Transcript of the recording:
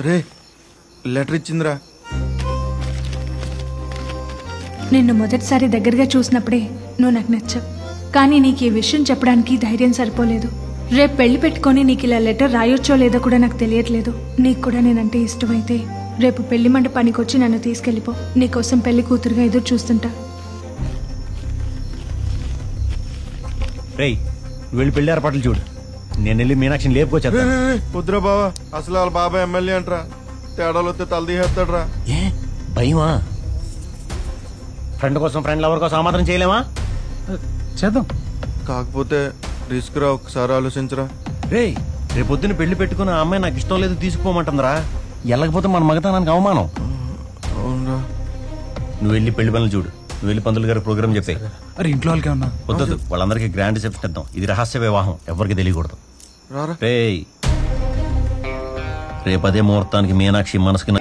రే letter ఇచ్చిందిరా. నిన్ను మొదటిసారి దగ్గరగా చూసినప్పుడే నువ్వు నాకు నచ్చావు. కానీ నీకు ఈ విషయం చెప్పడానికి ధైర్యం సరిపోలేదు. రేపు పెళ్లి పెట్టుకొని నీకు ఇలా లెటర్ రాయొచ్చో లేదో కూడా నాకు తెలియట్లేదు. నీకు కూడా నేనంటే ఇష్టమైతే రేపు పెళ్లి మండపానికి వచ్చి నన్ను తీసుకెళ్ళిపో. నీకోసం పెళ్లి కూతురుగా ఎదురు చూస్తుంటా. రేయ్ వెళ్ళి పెళ్లి ఏర్పాట్లు చూడు. నేను వెళ్ళి మీనాక్షిని లేపుకొచ్చా. వద్దురా బావా, అసలు వాళ్ళ బాబా ఎమ్మెల్యే అంటరా. తేడాలు వస్తే తలదీసేస్తాడరా. ఏ భయమా? ఫ్రెండ్ కోసం ఫ్రెండ్ లవర్ కోసం మాత్రం చేయలేమా? చేద్దాం. కాకపోతే రిస్క్ రా, ఒకసారి ఆలోచించరా. రేయ్ రేపొద్దున పెళ్లి పెట్టుకుని ఆ అమ్మాయి నాకు ఇష్టం లేదు తీసుకుపోమంటుందిరా. వెళ్ళకపోతే మన మగతనానికి అవమానం. అవునరా. నువ్వు వెళ్ళి పెళ్లి పనులు చూడు. నువ్వు వెళ్ళి పంతులు గారి ప్రోగ్రామ్ చెప్పే. అరే ఇంట్లో వాళ్ళకే ఉన్నా వద్దు, వాళ్ళందరికీ గ్రాండ్ రిసెప్షన్ ఇద్దాం. ఇది రహస్య వివాహం, ఎవరికి తెలియకూడదు. రేయ్ రేపదే ముహూర్తానికి మీనాక్షి మనసుకి